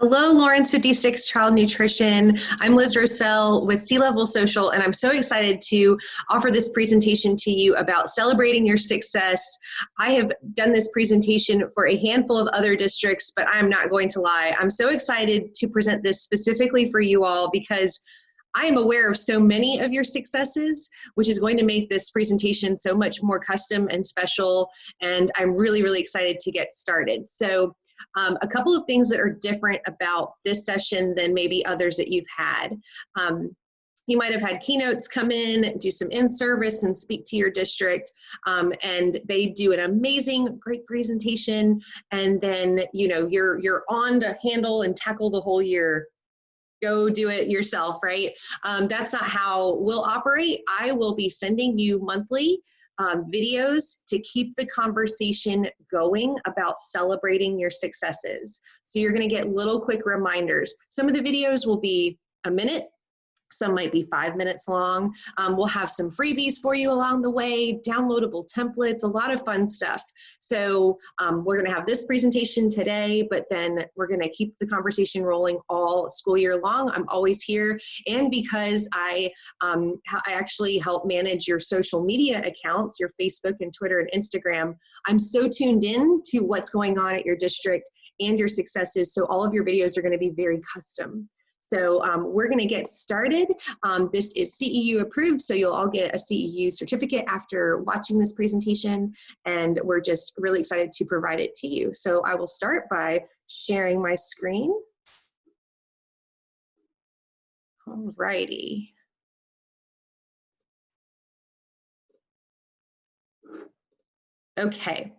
Hello, Lawrence 56 Child Nutrition. I'm Liz Rossell with Sea Level Social, and I'm so excited to offer this presentation to you about celebrating your success. I have done this presentation for a handful of other districts, but I'm not going to lie. I'm so excited to present this specifically for you all because I am aware of so many of your successes, which is going to make this presentation so much more custom and special, and I'm really, really excited to get started. So a couple of things that are different about this session than maybe others that you've had. You might have had keynotes come in, do some in-service and speak to your district, and they do an amazing, great presentation, and then you're on to handle and tackle the whole year. Go do it yourself, right? That's not how we'll operate. I will be sending you monthly videos to keep the conversation going about celebrating your successes. So you're going to get little quick reminders. Some of the videos will be a minute. Some might be 5 minutes long. We'll have some freebies for you along the way, downloadable templates, a lot of fun stuff. So we're going to have this presentation today, but then we're going to keep the conversation rolling all school year long. I'm always here. And because I actually help manage your social media accounts, your Facebook and Twitter and Instagram, I'm so tuned in to what's going on at your district and your successes. So all of your videos are going to be very custom. So we're going to get started. This is CEU approved, so you'll all get a CEU certificate after watching this presentation, and we're just really excited to provide it to you. So I will start by sharing my screen. All righty. Okay.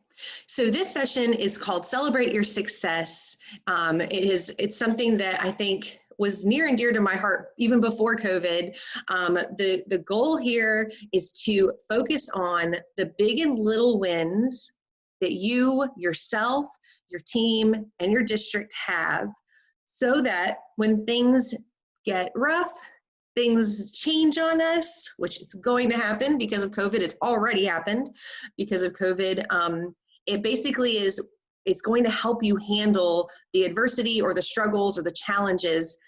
So this session is called Celebrate Your Success. It's something that I think was near and dear to my heart even before COVID. The goal here is to focus on the big and little wins that you, yourself, your team, and your district have, so that when things get rough, things change on us, which it's going to happen because of COVID. It's already happened because of COVID. It basically is, it's going to help you handle the adversity or the struggles or the challenges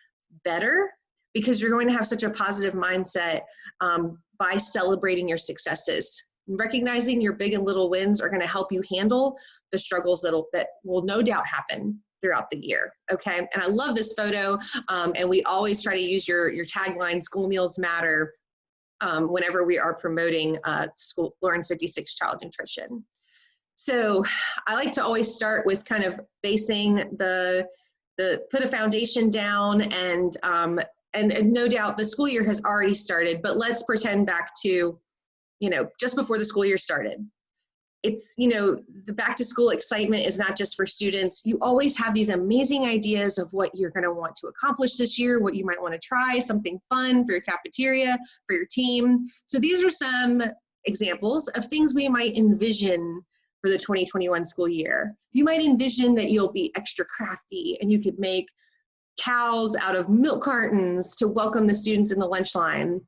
better, because you're going to have such a positive mindset by celebrating your successes. Recognizing your big and little wins are going to help you handle the struggles that will no doubt happen throughout the year. Okay, and I love this photo, and we always try to use your tagline, School Meals Matter, whenever we are promoting Lawrence 56 Child Nutrition. So I like to always start with kind of basing put a foundation down, and no doubt the school year has already started, but let's pretend back to, just before the school year started. It's, the back to school excitement is not just for students. You always have these amazing ideas of what you're going to want to accomplish this year, what you might want to try, something fun for your cafeteria, for your team. So these are some examples of things we might envision for the 2021 school year. You might envision that you'll be extra crafty and you could make cows out of milk cartons to welcome the students in the lunch line.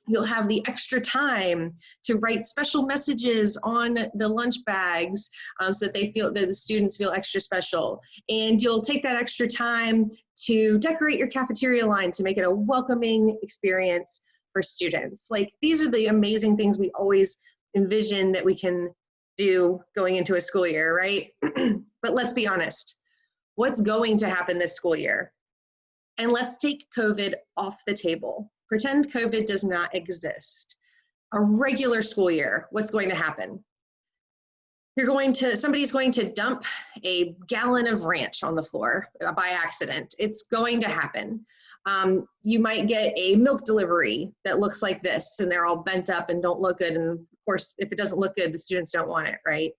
You'll have the extra time to write special messages on the lunch bags so that the students feel extra special. And you'll take that extra time to decorate your cafeteria line to make it a welcoming experience for students. Like, these are the amazing things we always envision that we can do going into a school year, right? But let's be honest, what's going to happen this school year? And let's take COVID off the table. Pretend COVID does not exist. A regular school year, what's going to happen? Somebody's going to dump a gallon of ranch on the floor by accident. It's going to happen. You might get a milk delivery that looks like this, and they're all bent up and don't look good. And of course, if it doesn't look good, the students don't want it, right?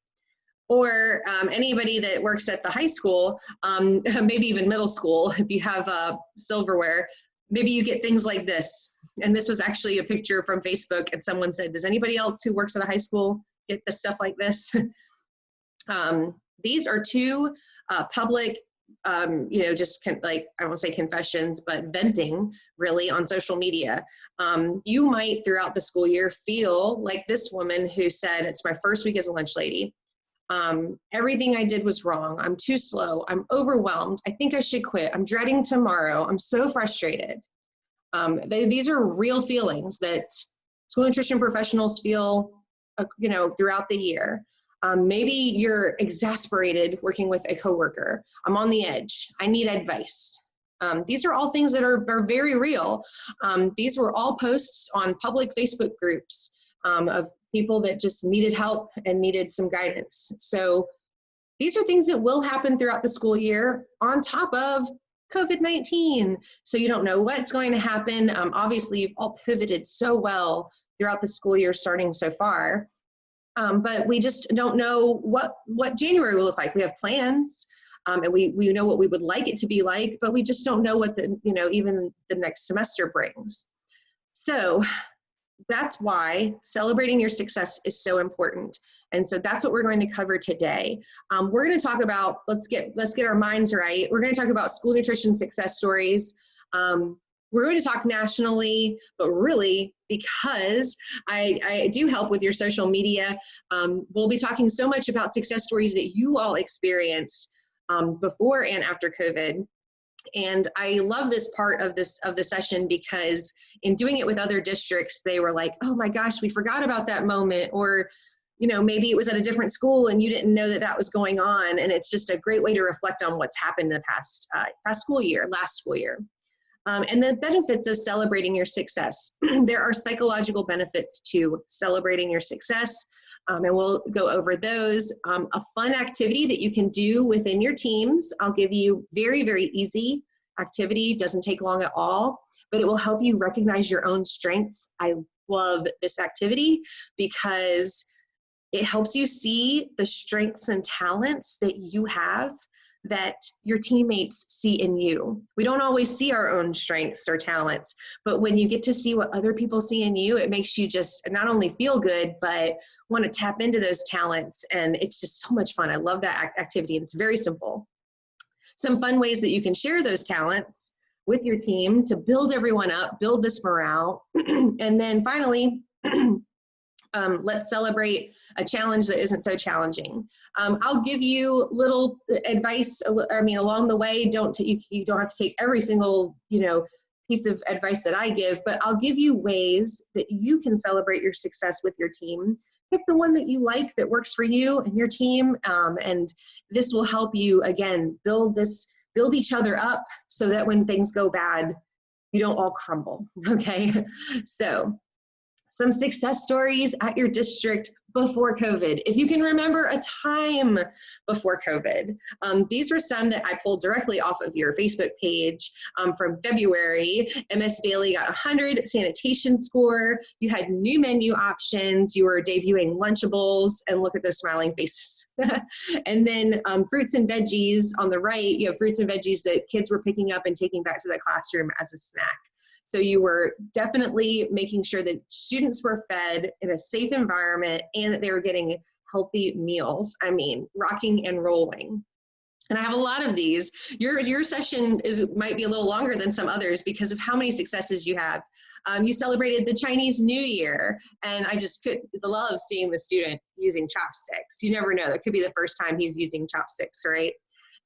Or anybody that works at the high school, maybe even middle school, if you have silverware, maybe you get things like this. And this was actually a picture from Facebook, and someone said, does anybody else who works at a high school get the stuff like this? These are two public, I won't say confessions, but venting really on social media. You might throughout the school year feel like this woman who said, it's my first week as a lunch lady. Everything I did was wrong. I'm too slow. I'm overwhelmed. I think I should quit. I'm dreading tomorrow. I'm so frustrated. These are real feelings that school nutrition professionals feel, throughout the year. Maybe you're exasperated working with a coworker. I'm on the edge. I need advice. These are all things that are very real. These were all posts on public Facebook groups of people that just needed help and needed some guidance. So these are things that will happen throughout the school year on top of COVID-19. So you don't know what's going to happen. Obviously, you've all pivoted so well throughout the school year starting so far. But we just don't know what January will look like. We have plans, and we know what we would like it to be like, but we just don't know what even the next semester brings. So that's why celebrating your success is so important. And so that's what we're going to cover today. We're going to talk about, let's get our minds right. We're going to talk about school nutrition success stories. We're going to talk nationally, but really, because I do help with your social media, we'll be talking so much about success stories that you all experienced before and after COVID. And I love this part of the session because in doing it with other districts, they were like, oh my gosh, we forgot about that moment. Or, maybe it was at a different school and you didn't know that was going on. And it's just a great way to reflect on what's happened in the past school year, last school year. And the benefits of celebrating your success. There are psychological benefits to celebrating your success, and we'll go over those. A fun activity that you can do within your teams. I'll give you very, very easy activity, doesn't take long at all, but it will help you recognize your own strengths. I love this activity because it helps you see the strengths and talents that you have that your teammates see in you. We don't always see our own strengths or talents, but when you get to see what other people see in you, it makes you just not only feel good, but want to tap into those talents. And it's just so much fun. I love that activity. And it's very simple. Some fun ways that you can share those talents with your team to build everyone up, build this morale. And then finally, let's celebrate a challenge that isn't so challenging. I'll give you little advice, along the way. You don't have to take every single, piece of advice that I give, but I'll give you ways that you can celebrate your success with your team. Pick the one that you like that works for you and your team, and this will help you, again, build each other up so that when things go bad, you don't all crumble, okay? So, some success stories at your district before COVID. If you can remember a time before COVID. These were some that I pulled directly off of your Facebook page from February. MS Daily got 100 sanitation score. You had new menu options. You were debuting Lunchables, and look at those smiling faces. And then fruits and veggies on the right, you have fruits and veggies that kids were picking up and taking back to the classroom as a snack. So you were definitely making sure that students were fed in a safe environment and that they were getting healthy meals. Rocking and rolling. And I have a lot of these. Your session might be a little longer than some others because of how many successes you have. You celebrated the Chinese New Year, and I just love seeing the student using chopsticks. You never know, that could be the first time he's using chopsticks, right?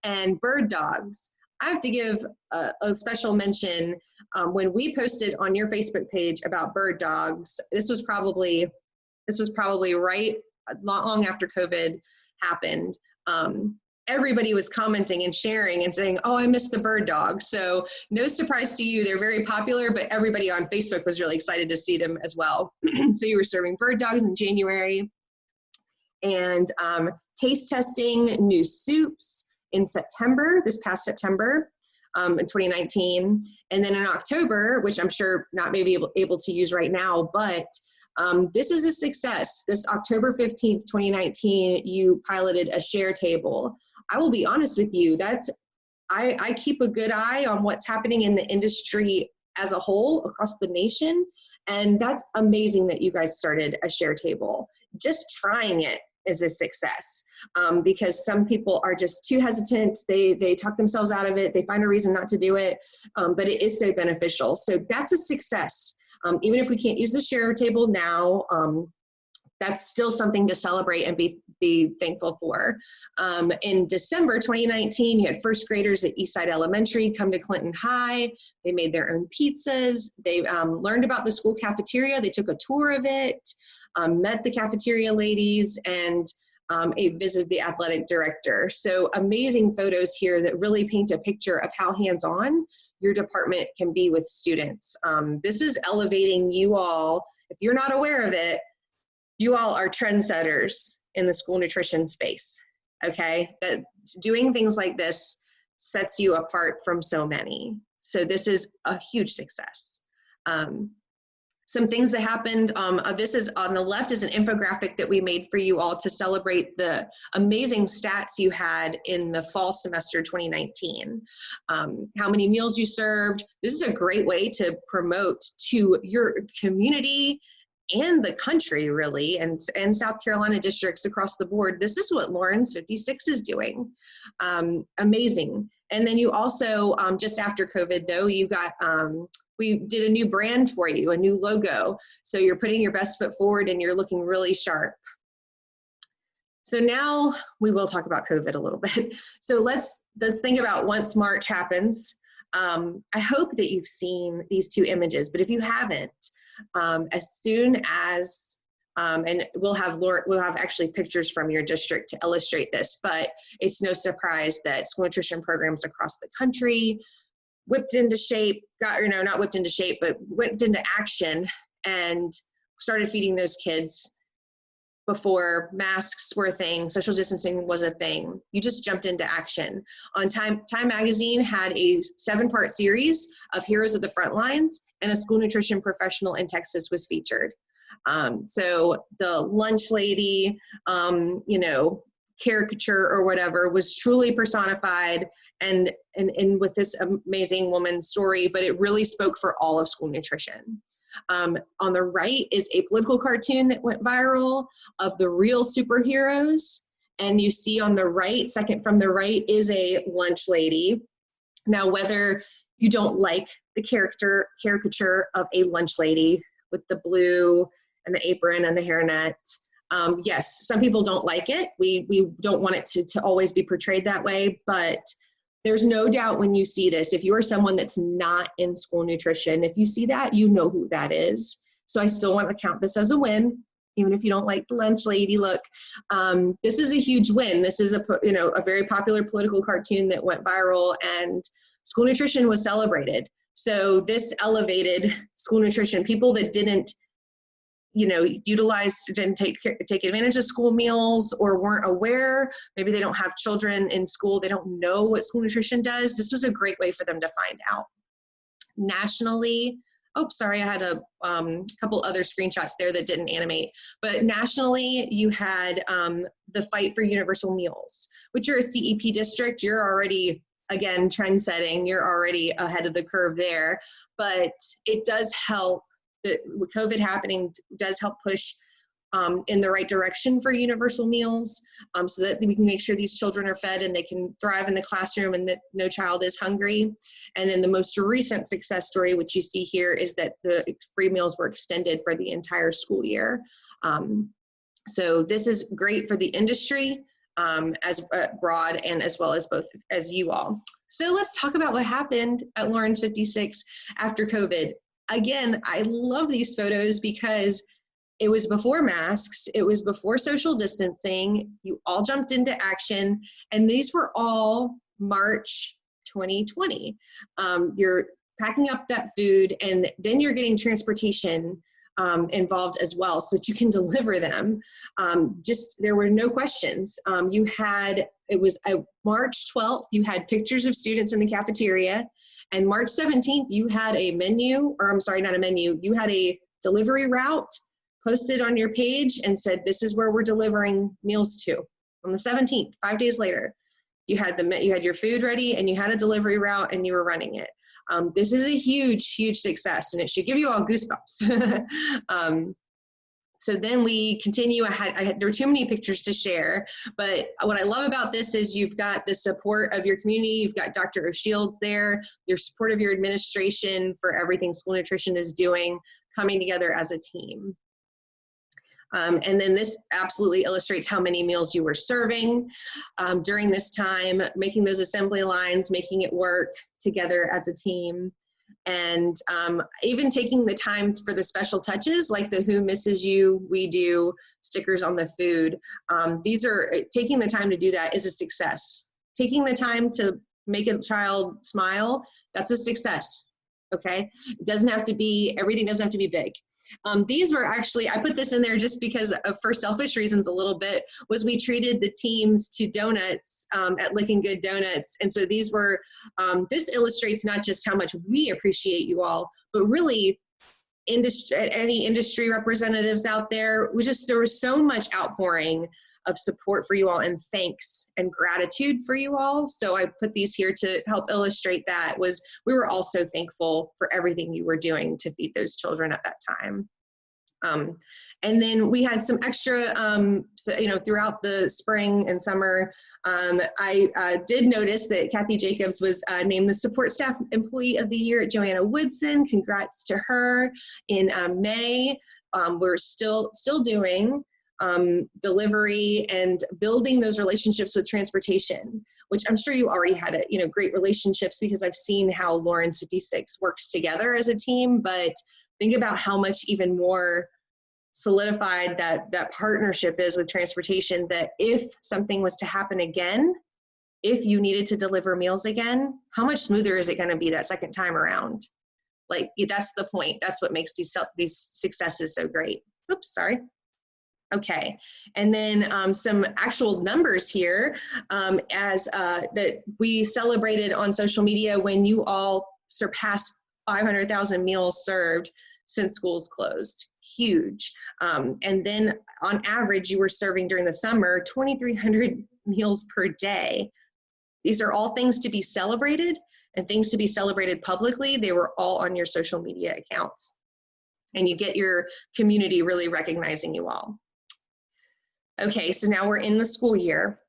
And bird dogs. I have to give a special mention when we posted on your Facebook page about bird dogs. This was probably right not long after COVID happened. Everybody was commenting and sharing and saying, oh, I miss the bird dog. So no surprise to you, they're very popular, but everybody on Facebook was really excited to see them as well. So you were serving bird dogs in January, and taste testing new soups in September, this past September, in 2019. And then in October, which I'm sure not maybe able to use right now, but this is a success. This October 15th, 2019, you piloted a share table. I will be honest with you, I keep a good eye on what's happening in the industry as a whole across the nation. And that's amazing that you guys started a share table. Just trying it is a success, because some people are just too hesitant. They talk themselves out of it. They find a reason not to do it, but it is so beneficial. So that's a success. Even if we can't use the share table now, that's still something to celebrate and be thankful for. In December 2019, you had first graders at Eastside Elementary come to Clinton High. They made their own pizzas. They learned about the school cafeteria. They took a tour of it, met the cafeteria ladies, and visited the athletic director. So amazing photos here that really paint a picture of how hands-on your department can be with students. This is elevating you all. If you're not aware of it, you all are trendsetters in the school nutrition space, okay? That doing things like this sets you apart from so many. So this is a huge success. Some things that happened, this is on the left is an infographic that we made for you all to celebrate the amazing stats you had in the fall semester 2019. How many meals you served. This is a great way to promote to your community and the country, really, and South Carolina districts across the board. This is what Lawrence 56 is doing. Amazing. And then you also, just after COVID though, you got, we did a new brand for you, a new logo. So you're putting your best foot forward and you're looking really sharp. So now we will talk about COVID a little bit. So let's think about once March happens. I hope that you've seen these two images, but if you haven't, as soon as, and we'll have actually pictures from your district to illustrate this, but it's no surprise that school nutrition programs across the country whipped into shape, not whipped into shape, but whipped into action and started feeding those kids before masks were a thing, social distancing was a thing. You just jumped into action. On Time Magazine had a 7-part series of Heroes of the Front Lines, and a school nutrition professional in Texas was featured. So the lunch lady, caricature or whatever was truly personified and with this amazing woman's story, but it really spoke for all of school nutrition. On the right is a political cartoon that went viral of the real superheroes. And you see on the right, second from the right, is a lunch lady. Now, whether you don't like the caricature of a lunch lady with the blue and the apron and the hairnet, yes, some people don't like it. We don't want it to always be portrayed that way, but there's no doubt when you see this, if you are someone that's not in school nutrition, if you see that, you know who that is. So I still want to count this as a win, even if you don't like the lunch lady look. This is a huge win. This is a very popular political cartoon that went viral, and school nutrition was celebrated. So this elevated school nutrition. People that didn't didn't take advantage of school meals or weren't aware, maybe they don't have children in school, they don't know what school nutrition does. This was a great way for them to find out. Nationally, oh, sorry, I had a couple other screenshots there that didn't animate, but nationally you had the Fight for Universal Meals, which you're a CEP district, you're already, again, trend setting, you're already ahead of the curve there, but it does help. With COVID happening, does help push in the right direction for universal meals, so that we can make sure these children are fed and they can thrive in the classroom and that no child is hungry. And then the most recent success story, which you see here, is that the free meals were extended for the entire school year. So this is great for the industry as broad and as well as both as you all. So let's talk about what happened at Lawrence 56 after COVID. Again, I love these photos because it was before masks, it was before social distancing, you all jumped into action, and these were all March 2020. You're packing up that food, and then you're getting transportation involved as well so that you can deliver them. There were no questions. It was March 12th, you had pictures of students in the cafeteria. And March 17th, you had a menu, or I'm sorry, not a menu, you had a delivery route posted on your page and said, this is where we're delivering meals to. On the 17th, 5 days later, you had your food ready and you had a delivery route and you were running it. This is a huge, huge success, and it should give you all goosebumps. So then we continue. There were too many pictures to share, but what I love about this is you've got the support of your community. You've got Dr. O'Shields there, your support of your administration for everything school nutrition is doing, coming together as a team. And then this absolutely illustrates how many meals you were serving during this time, making those assembly lines, making it work together as a team. And even taking the time for the special touches, like the Who Misses You, We Do, stickers on the food. Taking the time to do that is a success. Taking the time to make a child smile, that's a success. Okay, it doesn't have to be, everything doesn't have to be big. These were actually, I put this in there just because for selfish reasons a little bit, was we treated the teams to donuts at Licking Good Donuts. And so these were, this illustrates not just how much we appreciate you all, but really any industry representatives out there, there was so much outpouring of support for you all and thanks and gratitude for you all. So I put these here to help illustrate that. We were also thankful for everything you were doing to feed those children at that time. And then we had some extra, throughout the spring and summer, I did notice that Kathy Jacobs was named the Support Staff Employee of the Year at Joanna Woodson. Congrats to her. In May, we're still doing delivery and building those relationships with transportation, which I'm sure you already had great relationships, because I've seen how Lawrence 56 works together as a team, but think about how much even more solidified that partnership is with transportation, that if something was to happen again, if you needed to deliver meals again, how much smoother is it going to be that second time around? Like, that's the point. That's what makes these successes so great. Oops, sorry. Okay, and then some actual numbers here that we celebrated on social media when you all surpassed 500,000 meals served since schools closed. Huge. And then on average, you were serving during the summer 2,300 meals per day. These are all things to be celebrated, and things to be celebrated publicly. They were all on your social media accounts. And you get your community really recognizing you all. Okay, so now we're in the school year.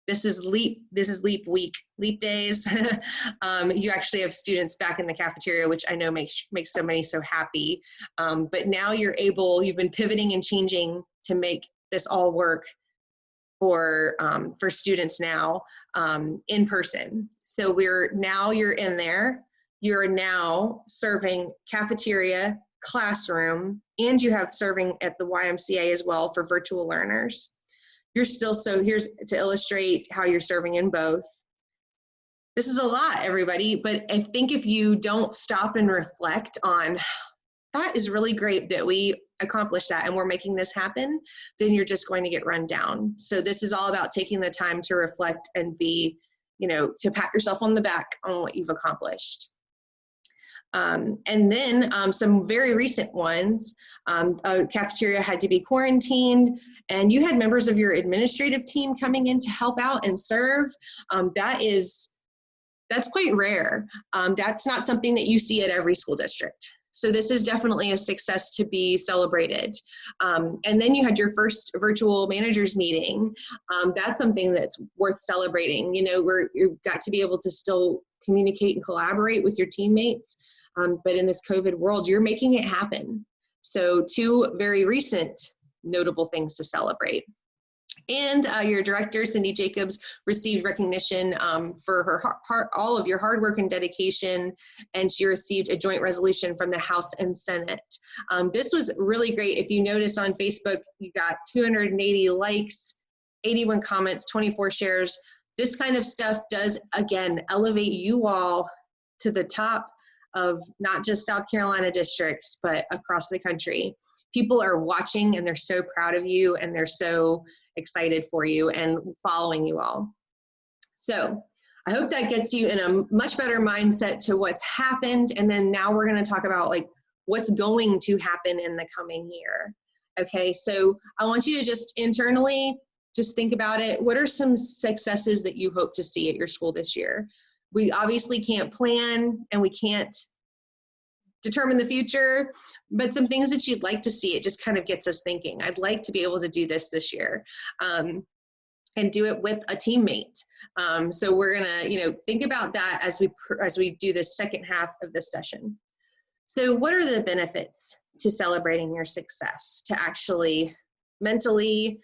This is leap week, leap days. You actually have students back in the cafeteria, which I know makes so many so happy. But now you've been pivoting and changing to make this all work for students now in person. So you're in there. You're now serving cafeteria, classroom, and you have serving at the YMCA as well for virtual learners. Here's to illustrate how you're serving in both. This is a lot, everybody, but I think if you don't stop and reflect on, that is really great that we accomplished that and we're making this happen, then you're just going to get run down. So this is all about taking the time to reflect and to pat yourself on the back on what you've accomplished. And then some very recent ones, a cafeteria had to be quarantined, and you had members of your administrative team coming in to help out and serve. That's quite rare. That's not something that you see at every school district. So this is definitely a success to be celebrated. And then you had your first virtual managers meeting. That's something that's worth celebrating. You've got to be able to still communicate and collaborate with your teammates. But in this COVID world, you're making it happen. So two very recent notable things to celebrate. And your director, Cindy Jacobs, received recognition for all of your hard work and dedication, and she received a joint resolution from the House and Senate. This was really great. If you notice on Facebook, you got 280 likes, 81 comments, 24 shares. This kind of stuff does, again, elevate you all to the top of not just South Carolina districts, but across the country. People are watching and they're so proud of you and they're so excited for you and following you all. So I hope that gets you in a much better mindset to what's happened. And then now we're going to talk about what's going to happen in the coming year. Okay, so I want you to just internally just think about it. What are some successes that you hope to see at your school this year? We obviously can't plan and we can't determine the future, but some things that you'd like to see, it just kind of gets us thinking. I'd like to be able to do this year and do it with a teammate. So we're gonna, think about that as we do the second half of this session. So what are the benefits to celebrating your success, to actually mentally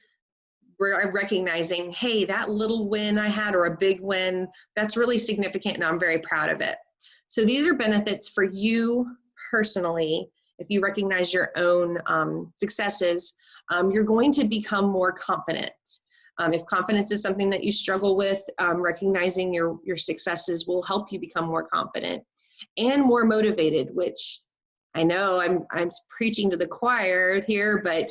recognizing, hey, that little win I had or a big win, that's really significant and I'm very proud of it. So these are benefits for you personally. If you recognize your own successes, you're going to become more confident. If confidence is something that you struggle with, recognizing your successes will help you become more confident and more motivated, which I know I'm preaching to the choir here, but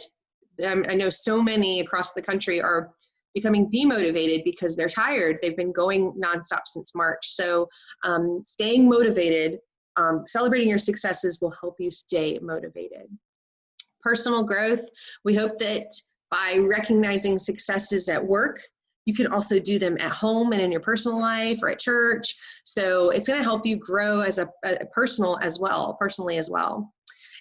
I know so many across the country are becoming demotivated because they're tired. They've been going nonstop since March. So staying motivated, celebrating your successes will help you stay motivated. Personal growth, we hope that by recognizing successes at work, you can also do them at home and in your personal life or at church. So it's going to help you grow as a personally as well.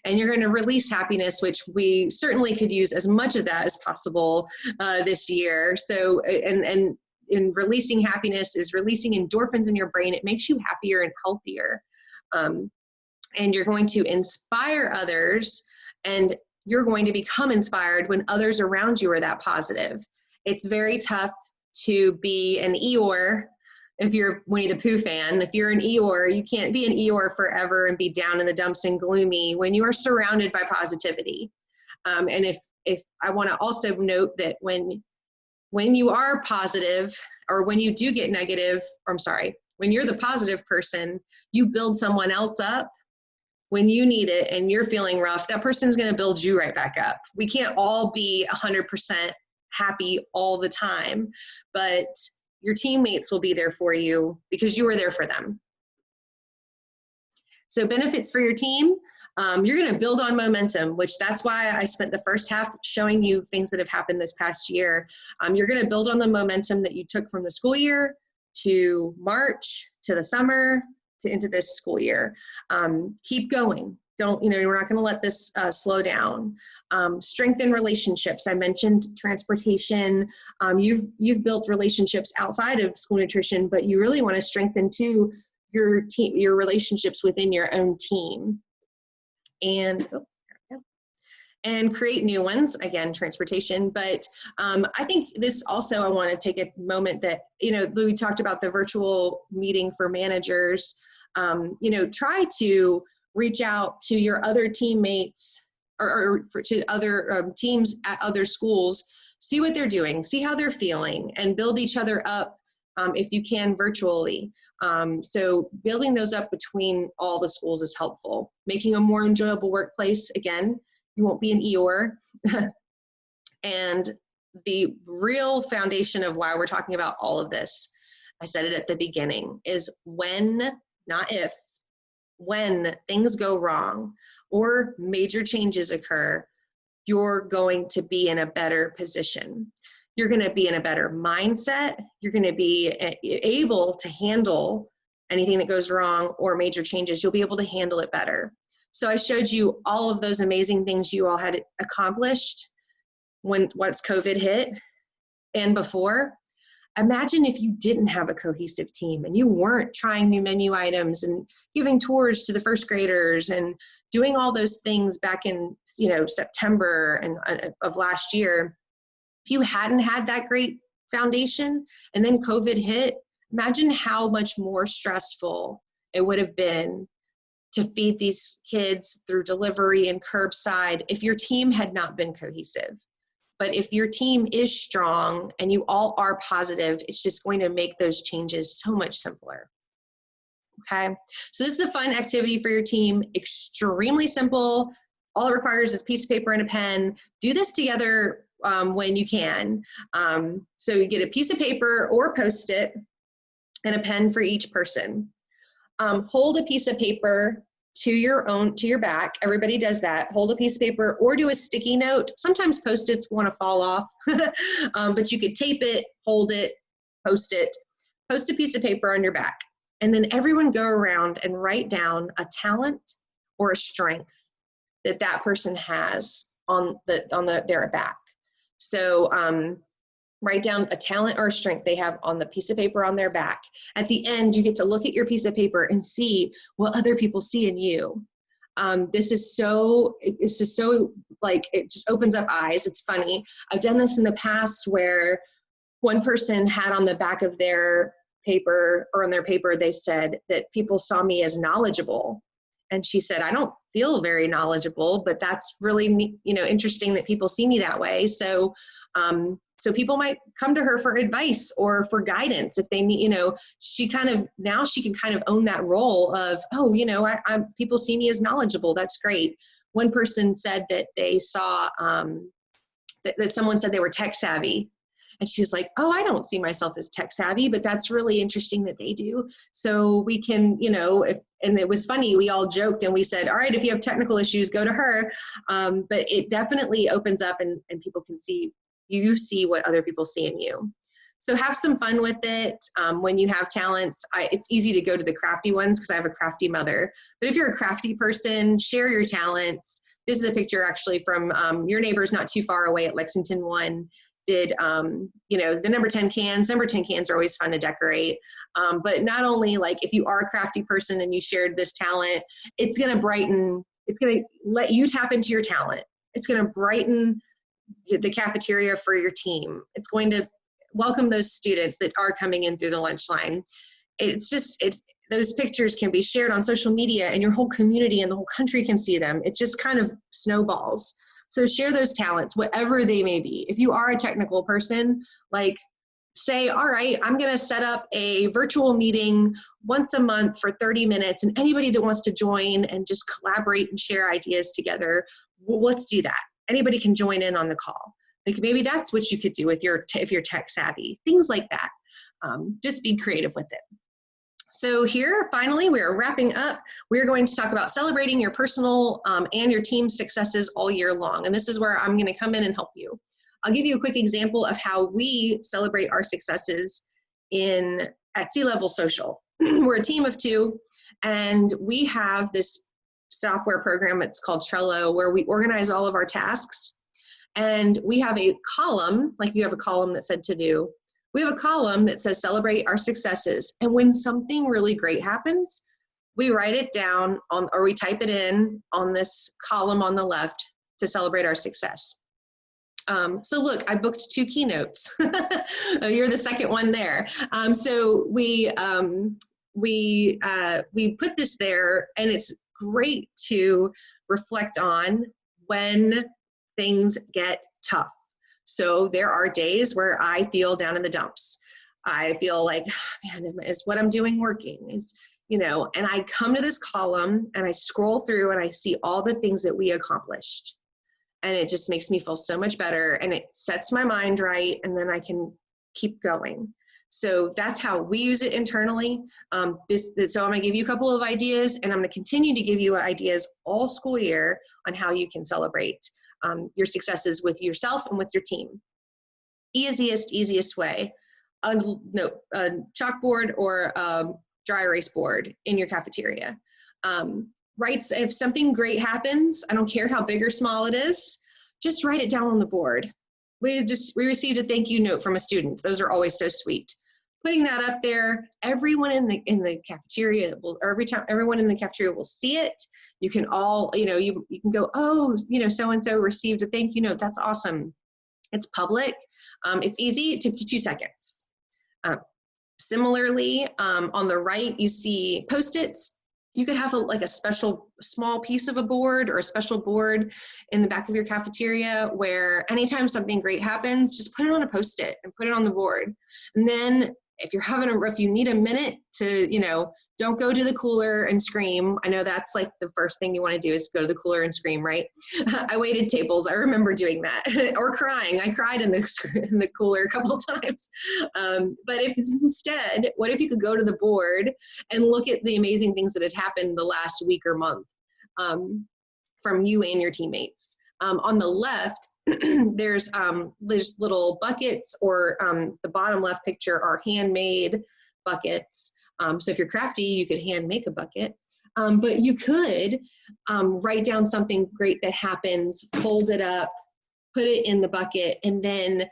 And you're going to release happiness, which we certainly could use as much of that as possible this year. So, and in releasing happiness is releasing endorphins in your brain. It makes you happier and healthier. And you're going to inspire others, and you're going to become inspired when others around you are that positive. It's very tough to be an Eeyore. If you're Winnie the Pooh fan, if you're an Eeyore, you can't be an Eeyore forever and be down in the dumps and gloomy when you are surrounded by positivity. And if I want to also note that when you are positive, or when you do get negative, when you're the positive person, you build someone else up. When you need it and you're feeling rough, that person's going to build you right back up. We can't all be 100% happy all the time, but your teammates will be there for you because you were there for them. So benefits for your team, you're going to build on momentum, which that's why I spent the first half showing you things that have happened this past year. You're going to build on the momentum that you took from the school year to March, to the summer, to into this school year. Keep going. We're not going to let this slow down. Strengthen relationships. I mentioned transportation. You've built relationships outside of school nutrition, but you really want to strengthen too your relationships within your own team. And create new ones, again, transportation. But I think this also, I want to take a moment that, we talked about the virtual meeting for managers. Try to reach out to your other teammates to other teams at other schools, see what they're doing, see how they're feeling, and build each other up if you can virtually. So building those up between all the schools is helpful. Making a more enjoyable workplace, again, you won't be an Eeyore. And the real foundation of why we're talking about all of this, I said it at the beginning, is when, not if, when things go wrong or major changes occur, you're going to be in a better position. You're going to be in a better mindset. You're going to be able to handle anything that goes wrong or major changes. You'll be able to handle it better. So I showed you all of those amazing things you all had accomplished once COVID hit and before. Imagine if you didn't have a cohesive team and you weren't trying new menu items and giving tours to the first graders and doing all those things back in September of last year. If you hadn't had that great foundation and then COVID hit, imagine how much more stressful it would have been to feed these kids through delivery and curbside if your team had not been cohesive. But if your team is strong and you all are positive, it's just going to make those changes so much simpler. Okay, so this is a fun activity for your team, extremely simple. All it requires is a piece of paper and a pen. Do this together when you can. So you get a piece of paper or Post-it and a pen for each person. Hold a piece of paper to your back. Everybody does that. Hold a piece of paper or do a sticky note. Sometimes Post-its want to fall off, but you could tape it, hold it, post it. Post a piece of paper on your back. And then everyone go around and write down a talent or a strength that person has on their back. So write down a talent or a strength they have on the piece of paper on their back. At the end, you get to look at your piece of paper and see what other people see in you. This is so, it's just so, like, it just opens up eyes. It's funny. I've done this in the past where one person had on the back of their paper, or on their paper, they said that people saw me as knowledgeable. And she said, I don't feel very knowledgeable, but that's really, interesting that people see me that way. So, so people might come to her for advice or for guidance if they need, she kind of, now she can kind of own that role of, oh, people see me as knowledgeable. That's great. One person said that they saw, that someone said they were tech savvy. And she's like, oh, I don't see myself as tech savvy, but that's really interesting that they do. So we can, and it was funny, we all joked and we said, all right, if you have technical issues, go to her. But it definitely opens up and people can see, you see what other people see in you. So have some fun with it. When you have talents, it's easy to go to the crafty ones because I have a crafty mother. But if you're a crafty person, share your talents. This is a picture actually from your neighbors not too far away at Lexington 1. Did, the number 10 cans. Number 10 cans are always fun to decorate. But not only, like, if you are a crafty person and you shared this talent, it's going to brighten, it's going to let you tap into your talent. It's going to brighten the cafeteria for your team. It's going to welcome those students that are coming in through the lunch line. Those pictures can be shared on social media and your whole community and the whole country can see them. It just kind of snowballs. So share those talents, whatever they may be. If you are a technical person, like, say, all right, I'm going to set up a virtual meeting once a month for 30 minutes, and anybody that wants to join and just collaborate and share ideas together, let's do that. Anybody can join in on the call. Like, maybe that's what you could do if you're tech savvy, things like that. Just be creative with it. So here, finally, we are wrapping up. We're going to talk about celebrating your personal and your team's successes all year long. And this is where I'm going to come in and help you. I'll give you a quick example of how we celebrate our successes at Sea Level Social. We're a team of 2, and we have this software program. It's called Trello, where we organize all of our tasks. And we have a column, like you have a column that said to do. We have a column that says celebrate our successes. And when something really great happens, we write it down or we type it in on this column on the left to celebrate our success. So look, I booked 2 keynotes. You're the second one there. So we put this there, and it's great to reflect on when things get tough. So there are days where I feel down in the dumps. I feel like, man, is what I'm doing working? And I come to this column and I scroll through and I see all the things that we accomplished. And it just makes me feel so much better, and it sets my mind right, and then I can keep going. So that's how we use it internally. So I'm gonna give you a couple of ideas, and I'm gonna continue to give you ideas all school year on how you can celebrate your successes with yourself and with your team. Easiest way, a chalkboard or a dry erase board in your cafeteria. If something great happens, I don't care how big or small it is, just write it down on the board. We received a thank you note from a student. Those are always so sweet. Putting that up there, everyone in the cafeteria everyone in the cafeteria will see it. You can all, you can go, oh, so-and-so received a thank you note. That's awesome. It's public. It's easy. It took you 2 seconds. Similarly, on the right, you see Post-its. You could have a special small piece of a board or a special board in the back of your cafeteria where anytime something great happens, just put it on a Post-it and put it on the board. And then if you need a minute to, don't go to the cooler and scream. I know that's like the first thing you want to do is go to the cooler and scream, right? I waited tables. I remember doing that. Or crying. I cried in the cooler a couple of times. But instead, what if you could go to the board and look at the amazing things that had happened the last week or month from you and your teammates? On the left, there's little buckets, or the bottom left picture are handmade buckets. So if you're crafty, you could hand make a bucket. But you could write down something great that happens, fold it up, put it in the bucket, and then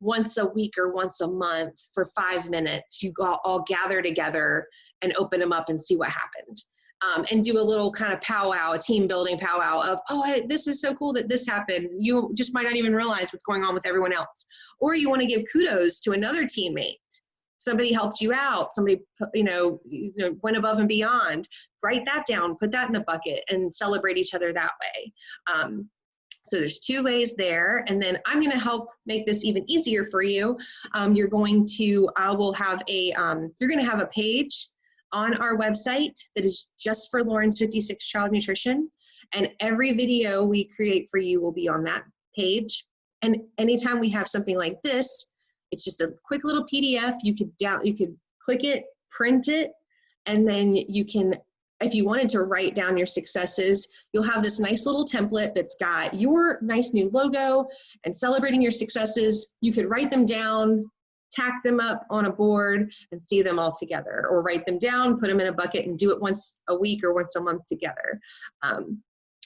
once a week or once a month for 5 minutes, you all gather together and open them up and see what happened. and do a little kind of powwow, a team building powwow of, oh, this is so cool that this happened. You just might not even realize what's going on with everyone else. Or you want to give kudos to another teammate. Somebody helped you out. Somebody, went above and beyond. Write that down, put that in the bucket, and celebrate each other that way. So there's 2 ways there. And then I'm going to help make this even easier for you. You're going to have a page on our website that is just for Lawrence 56 Child Nutrition. And every video we create for you will be on that page. And anytime we have something like this, it's just a quick little PDF. You could click it, print it, and then you can, if you wanted to write down your successes, you'll have this nice little template that's got your nice new logo and celebrating your successes. You could write them down, tack them up on a board, and see them all together, or write them down, put them in a bucket, and do it once a week or once a month together.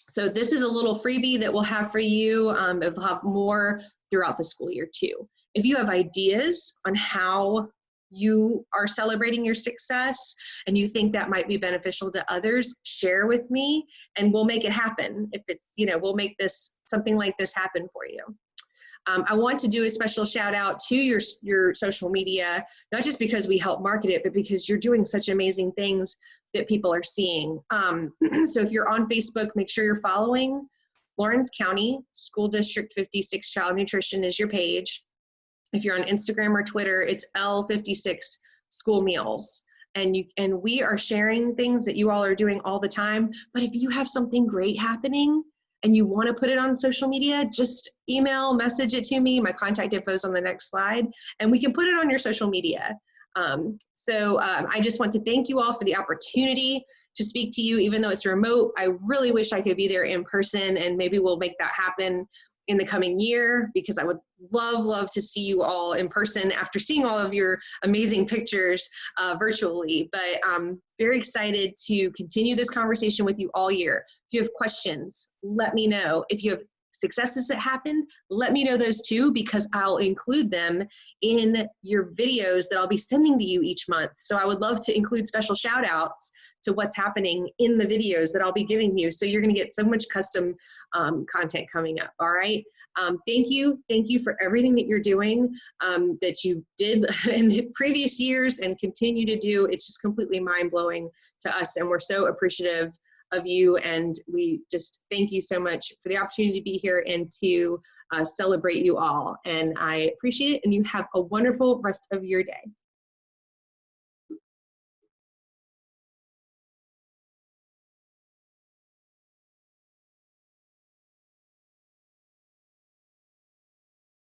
So this is a little freebie that we'll have for you. We'll have more throughout the school year too. If you have ideas on how you are celebrating your success and you think that might be beneficial to others, share with me and we'll make it happen. If it's, we'll make something like this happen for you. I want to do a special shout out to your social media, not just because we help market it, but because you're doing such amazing things that people are seeing. So if you're on Facebook, make sure you're following Lawrence County School District 56 Child Nutrition is your page. If you're on Instagram or Twitter, it's L56 School Meals. And we are sharing things that you all are doing all the time. But if you have something great happening and you want to put it on social media, just message it to me. My contact info is on the next slide, and we can put it on your social media. I just want to thank you all for the opportunity to speak to you, even though it's remote. I really wish I could be there in person, and maybe we'll make that happen in the coming year, because I would love to see you all in person after seeing all of your amazing pictures virtually. But I'm very excited to continue this conversation with you all year. If you have questions, let me know. If you have successes that happen, let me know those too, because I'll include them in your videos that I'll be sending to you each month. So I would love to include special shout outs to what's happening in the videos that I'll be giving you. So you're going to get so much custom content coming up. All right. Thank you for everything that you're doing, that you did in the previous years and continue to do. It's just completely mind-blowing to us, and we're so appreciative of you, and we just thank you so much for the opportunity to be here and to celebrate you all. And I appreciate it, and you have a wonderful rest of your day.